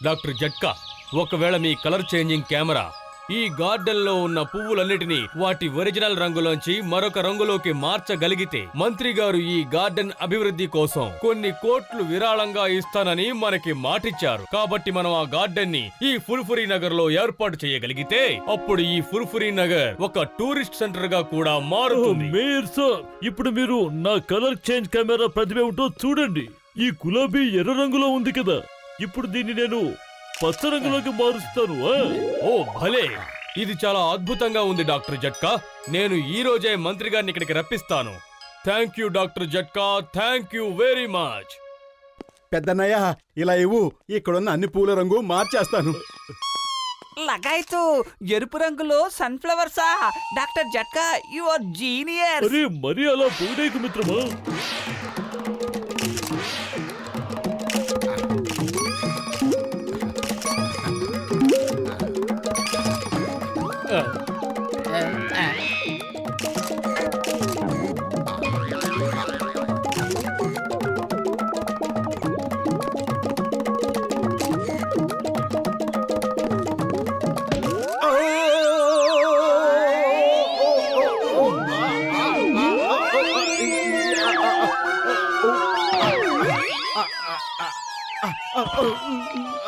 Doctor జట్కా, ఒకవేళ మీ colour changing camera ఈ గార్డెన్ లో ఉన్న పువ్వులన్నిటినీ వాటి ఒరిజినల్ రంగులోంచి మరొక రంగులోకి మార్చగలిగితే మంత్రి గారు ఈ గార్డెన్ అభివృద్ధి కోసం కొన్ని కోట్లు విరాళంగా ఇస్తానని మనకి మాటిచ్చారు. కాబట్టి మనం ఆ గార్డెన్ ని ఈ ఫుర్ఫురీ నగర్ లో ఏర్పాటు చేయగలిగితే అప్పుడు ఈ ఫుర్ఫురీ నగర్ ఒక టూరిస్ట్ సెంటర్ గా కూడా మారుతుంది. మేయర్ సార్, ఇప్పుడు మీరు నా కలర్ చేంజ్ కెమెరా ప్రతిభ ఏమిటో చూడండి. ఈ గులాబీ ఎర్ర రంగులో ఉంది కదా, ఇప్పుడు దీన్ని నేను పచ్చ రంగులోకి మారుస్తాను. ఓ భలే, ఇది చాలా అద్భుతంగా ఉంది డాక్టర్ జట్కా. నేను ఈ రోజే మంత్రి గారిని ఇక్కడికి రప్పిస్తాను. Thank you doctor Jhatka, thank you very much. పెద్దన్నయ్య, ఇలా ఇవ్వు, ఇక్కడున్న అన్ని పూల రంగు మార్చేస్తాను. లగాయతు ఎరుపు రంగులో సన్ఫ్లవర్సా? Doctor Jhatka, you are genius. అరే మరి అలా పోనీకు మిత్రమా.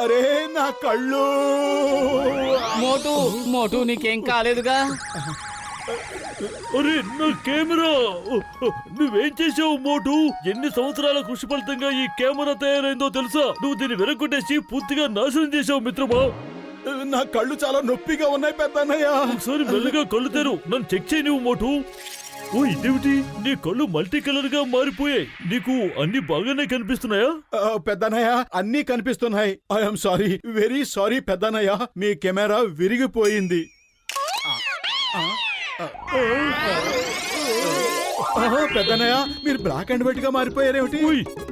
అరే నా కళ్ళు. మోటు మోటు నీకేం కాలేదుగా? అరే నా కెమెరా, నువ్వేం చేసావు మోటు? ఎన్ని సంవత్సరాల కృషి ఫలితంగా ఈ కెమెరా తయారైందో తెలుసా? నువ్వు దీన్ని వెరగొట్టేసి పూర్తిగా నాశనం చేసావు మిత్రమా. నా కళ్ళు చాలా నొప్పిగా ఉన్నాయి పెద్దన్నయ్య. ఒకసారి మెల్లగా కళ్ళు తెరు, నన్ను చెక్ చేయి నువ్వు మోటు. ఓ ఇదేమిటి, నీ కళ్ళు మల్టీ కలర్ గా మారిపోయాయి. నీకు అన్ని బాగానే కనిపిస్తున్నాయా? పెద్దన్నయ్య, అన్నీ కనిపిస్తున్నాయి. I'm sorry, very sorry Peddannayya, me camera విరిగిపోయింది. పెద్దన్నయ్య, మీరు బ్లాక్ అండ్ వైట్ గా మారిపోయారేమిటి?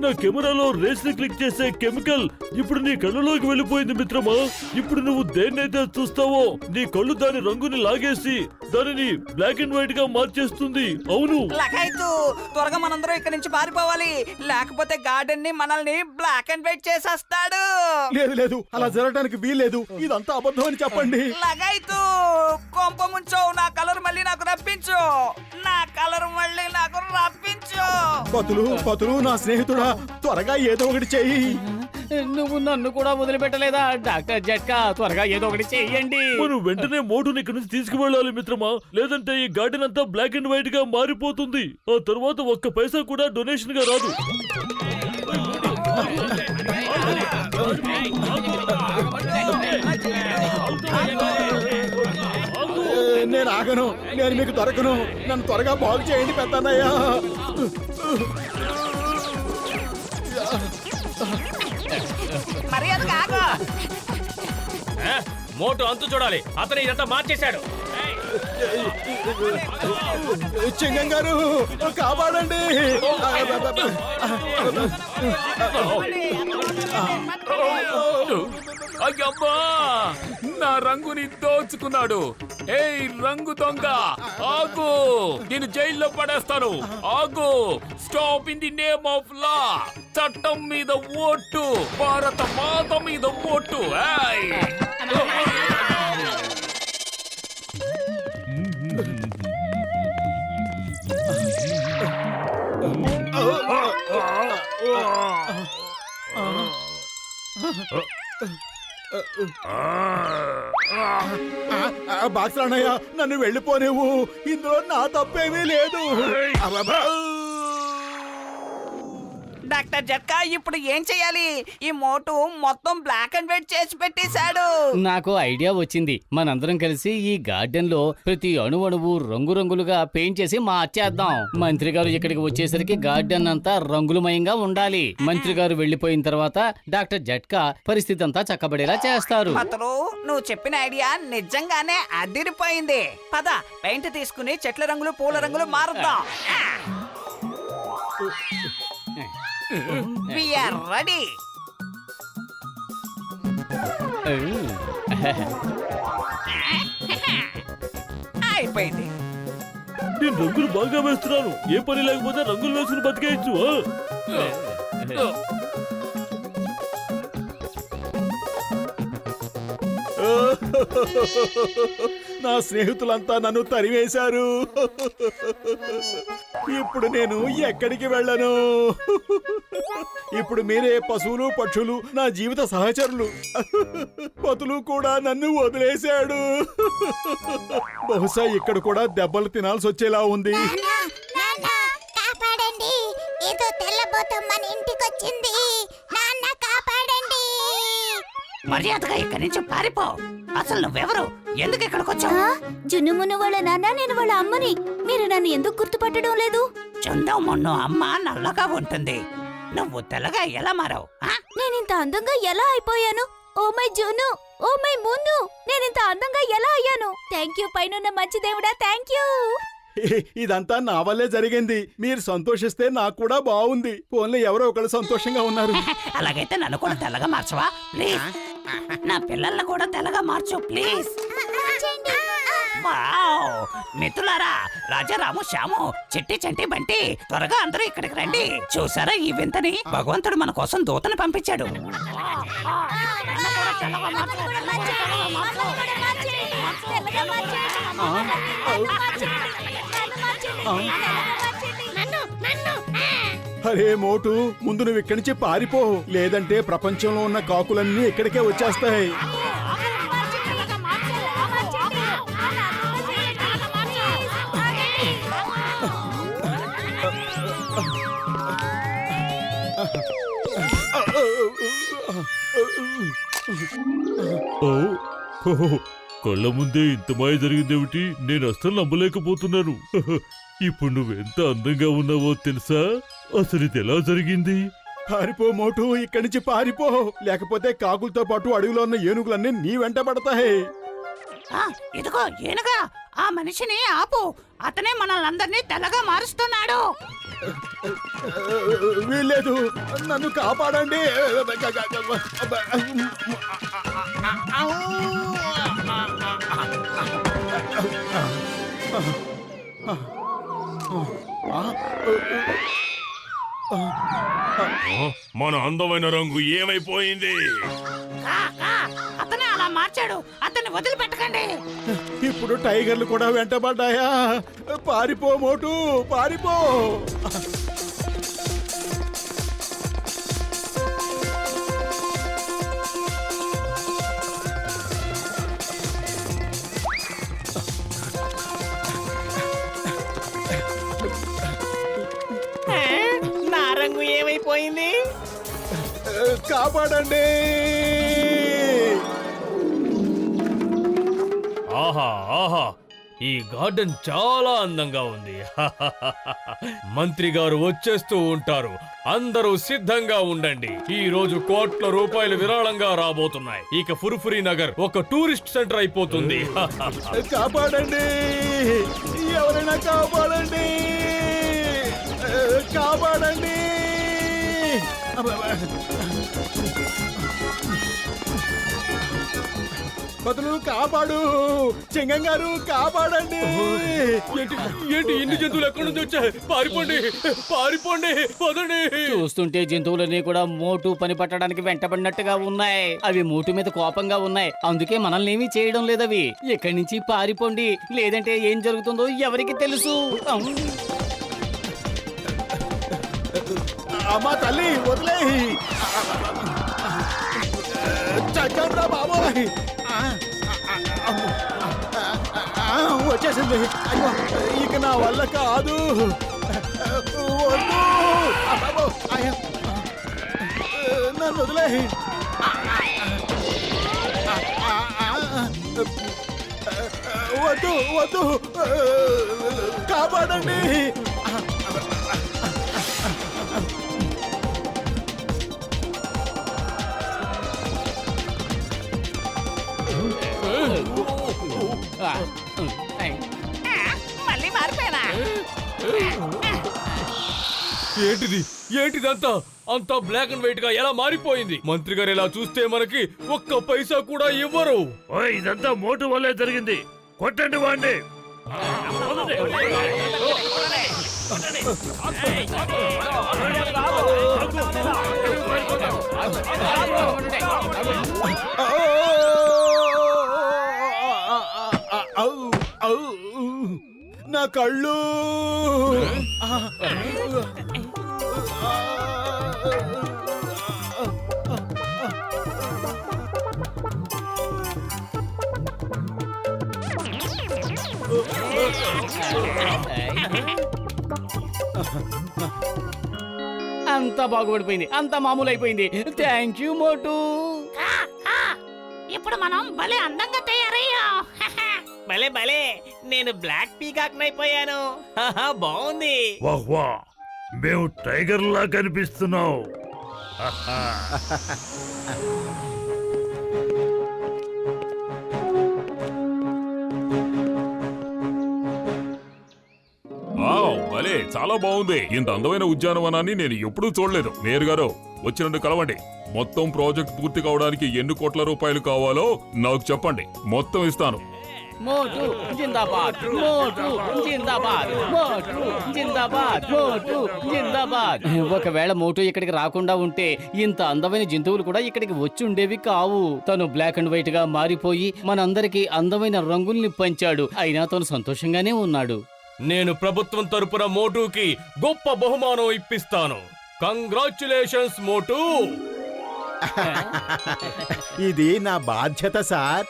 నా కెమెరాలో రేస్ ని క్లిక్ చేసే కెమికల్ ఇప్పుడు నీ కళ్ళలోకి వెళ్ళిపోయింది మిత్రమా. ఇప్పుడు నువ్వు దేన్నైతే చూస్తావో నీ కళ్ళు దాని రంగుని లాగేసి దానిని బ్లాక్ అండ్ వైట్ గా మార్చేస్తుంది. అవును లగాయతు, త్వరగా మనందరం ఇక్కడి నుంచి పారిపోవాలి, లేకపోతే గార్డెన్ ని మనల్ని బ్లాక్ అండ్ వైట్ చేసేస్తాడు. లేదు లేదు, అలా జరగడానికి వీల్లేదు. ఇదంతా అబద్ధం అని చెప్పండి. లగాయతు, కొంప ముంచో, నా కలర్ మళ్ళీ నాకు రప్పించు, నా కలర్ మళ్ళీ నాకు రప్పించు. పతులు నా స్నేహితుడా, త్వరగా ఏదో ఒకటి చెయ్యి. నువ్వు నన్ను కూడా వదిలిపెట్టలేదా? డాక్టర్ జట్కా, త్వరగా ఏదో ఒకటి చెయ్యండి. మనం వెంటనే మోటుని ఇక్కడ నుంచి తీసుకువెళ్ళాలి మిత్రమా, లేదంటే ఈ గార్డెన్ అంతా బ్లాక్ అండ్ వైట్ గా మారిపోతుంది. ఆ తర్వాత ఒక్క పైసా కూడా డొనేషన్ గా రాదు. నేను ఆగను, నేను మీకు దొరకను. నన్ను త్వరగా బాగు చేయండి పెద్దన్నయ్య. మరి అది కాదు, మోటు అంతు చూడాలి, అతను ఇదంతా మార్చేశాడు. చింగం గారు, కాపాడండి. అయ్యబ్బా, నా రంగుని దోచుకున్నాడు. ఏయ్ రంగు దొంగ, ఆగు, నేను జైల్లో పడేస్తాను. ఆగు, stop in the name of law. చట్టం మీద ఓటు, భారత మాత మీద ఓటు. బాక్సరానయ్య, నన్ను వెళ్ళిపోనేవు. ఇందులో నా తప్పేమీ లేదు. డాక్టర్ జట్కా, ఇప్పుడు ఏం చెయ్యాలి? ఈ మోటు మొత్తం బ్లాక్ అండ్ వైట్ చేసి పెట్టేశాడు. నాకు ఐడియా వచ్చింది. మనందరం కలిసి ఈ గార్డెన్ లో ప్రతి అణువణువు రంగురంగులుగా పెయింట్ చేసి మార్చేద్దాం. మంత్రి గారు ఇక్కడికి వచ్చేసరికి గార్డెన్ అంతా రంగులమయంగా ఉండాలి. మంత్రి గారు వెళ్లిపోయిన తర్వాత డాక్టర్ జట్కా పరిస్థితి అంతా చక్కబడేలా చేస్తారు. అతను నువ్వు చెప్పిన ఐడియా నిజంగానే అదిరిపోయింది. పద, పెయింట్ తీసుకుని చెట్ల రంగులు పూల రంగులు మారుద్దాం. We are ready. అయిపోయింది. నేను రంగులు బాగా వేస్తున్నాను. ఏ పని లేకపోతే రంగులు వేసుకుని బతికేయచ్చు. నా స్నేహితులంతా నన్ను తరివేశారు. ఇప్పుడు నేను ఎక్కడికి వెళ్ళను? ఇప్పుడు మీరే పశువులు పక్షులు నా జీవిత సహచరులు. పతులు కూడా నన్ను వదిలేశాడు. బహుశా ఇక్కడ కూడా దెబ్బలు తినాల్సి వచ్చేలా ఉంది. నాన్న కాపాడండి, ఏదో తెల్లబోతం మన ఇంటికొచ్చింది. నాన్న కాపాడండి. మర్యాదగా ఇక్కడి నుంచి పారిపో. అసలు నువ్వెవరు? ఎందుకు ఇక్కడికి వచ్చావు? జున్నుమును వాళ్ళ నాన్న, నేను వాళ్ళ అమ్మని. మీరు నన్ను ఎందుకు గుర్తుపట్టడం లేదు? చుండం మొన్ను అమ్మ నల్లగా ఉంటుంది, నువ్వు తెల్లగా ఎలా మారావు? నేనింత అందంగా ఎలా అయిపోయాను? ఓ మై జున్ను, ఓ మై మున్ను, నేనింత అందంగా ఎలా అయ్యాను? థ్యాంక్ యూ పైనున్న మంచి దేవుడా, థ్యాంక్ యూ. ఇదంతా నా వల్లే జరిగింది. మీరు సంతోషిస్తే నాకు కూడా బాగుంది. ఫోన్లో ఎవరో ఒకరు సంతోషంగా ఉన్నారు. అలాగైతే నన్ను కూడా తెల్లగా మార్చవా ప్లీజ్? నా పిల్లల్ని కూడా తెల్లగా మార్చు ప్లీజ్. వావ్! మిత్రులారా, రాజారాము, శ్యాము, చిట్టి, చంటి, బంటి, త్వరగా అందరూ ఇక్కడికి రండి. చూసారా ఈ వింతని? భగవంతుడు మన కోసం దూతను పంపించాడు. అరే మోటు, ముందు నువ్వు ఇక్కడి నుంచి పారిపో, లేదంటే ప్రపంచంలో ఉన్న కాకులన్నీ ఇక్కడికే వచ్చేస్తాయి. ఓ, కళ్ళ ముందే ఇంత మాయ జరిగిందేమిటి? నేను అస్సలు నమ్మలేకపోతున్నాను. ఇప్పుడు నువ్వెంత అందంగా ఉన్నావో తెలుసా? అసలు ఇది ఎలా జరిగింది? పారిపో మోటు, ఇక్కడి నుంచి పారిపో, లేకపోతే కాకులతో పాటు అడవిలో ఉన్న ఏనుగులన్నీ నీ వెంట పడతాయి. ఇదిగో ఏనుగా, ఆ మనిషిని ఆపు. అతనే మనల్ని తెల్లగా మారుస్తున్నాడు. వీల్లేదు, నన్ను కాపాడండి. మన అందమైన రంగు ఏమైపోయింది? అతనే అలా మార్చాడు, అతన్ని వదిలిపెట్టకండి. ఇప్పుడు టైగర్లు కూడా వెంటబడ్డాయా? పారిపో మోటు, పారిపో. నా రంగు ఏమైపోయింది? కాపాడండి. ఆహా ఆహా, ఈ గార్డెన్ చాలా అందంగా ఉంది. మంత్రి గారు వచ్చేస్తూ ఉంటారు, అందరూ సిద్ధంగా ఉండండి. ఈ రోజు కోట్ల రూపాయలు విరాళంగా రాబోతున్నాయి. ఇక ఫుర్ఫురి నగర్ ఒక టూరిస్ట్ సెంటర్ అయిపోతుంది. కాపాడండి, ఎవరైనా కాపాడండి, కాపాడండి. బదులు కాపాడు, చింగం గారు కాపాడండి. ఏంటి ఏంటి ఇన్ని జంతువులు ఎక్కడి నుంచి వచ్చాయి? పారిపోండి, పారిపోండి, పదండి. చూస్తుంటే జంతువులన్నీ కూడా మోటు పని పట్టడానికి వెంటబడినట్టుగా ఉన్నాయి. అవి మోటు మీద కోపంగా ఉన్నాయి, అందుకే మనల్ని ఏమీ చేయడం లేదవి. ఇక్కడి నుంచి పారిపోండి, లేదంటే ఏం జరుగుతుందో ఎవరికి తెలుసు. అమ్మా తల్లి, వదిలేయి. చచ్చంద్ర బాబోయ్, వచ్చేసింది. అయ్యో, ఇక నా వల్ల కాదు. వద్దు, అబ్బో, అయ్యో, నన్ను వదిలేయి. వద్దు వద్దు, కాపాడండి. మళ్ళీ మారిపోయానా? ఏంటిది ఏంటిదంతా? అంతా బ్లాక్ అండ్ వైట్ గా ఎలా మారిపోయింది? మంత్రి గారు ఇలా చూస్తే మనకి ఒక్క పైసా కూడా ఇవ్వరు. ఓయ్, ఇదంతా మోటు వల్లే జరిగింది. కొట్టండి వాడిని. కళ్ళు అంతా బాగుపడిపోయింది, అంతా మామూలు అయిపోయింది. థ్యాంక్ యూ మోటు. ఇప్పుడు మనం భలే అందంగా తయారయ్యాం. భలే భలే నేను బ్లాక్ పీకాక్ అయిపోయాను. బాగుంది. వాహ్ వా, మేము టైగర్ లా కనిపిస్తున్నావు. భలే చాలా బాగుంది. ఇంత అందమైన ఉద్యానవనాన్ని నేను ఎప్పుడూ చూడలేదు. మేయర్ గారు వచ్చి నన్ను కలవండి. మొత్తం ప్రాజెక్ట్ పూర్తి కావడానికి ఎన్ని కోట్ల రూపాయలు కావాలో నాకు చెప్పండి, మొత్తం ఇస్తాను. మోటు జిందాబాద్, మోటు జిందాబాద్, మోటు జిందాబాద్, మోటు జిందాబాద్. ఒకవేళ మోటు ఇక్కడికి రాకుండా ఉంటే ఇంత అందమైన జంతువులు కూడా ఇక్కడికి వచ్చి ఉండేవి కావు. తను బ్లాక్ అండ్ వైట్ గా మారిపోయి మనందరికీ అందమైన రంగుల్ని పంచాడు. అయినా తను సంతోషంగానే ఉన్నాడు. నేను ప్రభుత్వం తరపున మోటుకి గొప్ప బహుమానం ఇప్పిస్తాను. కంగ్రాచులేషన్స్ మోటు. ఇది నా బాధ్యత సార్.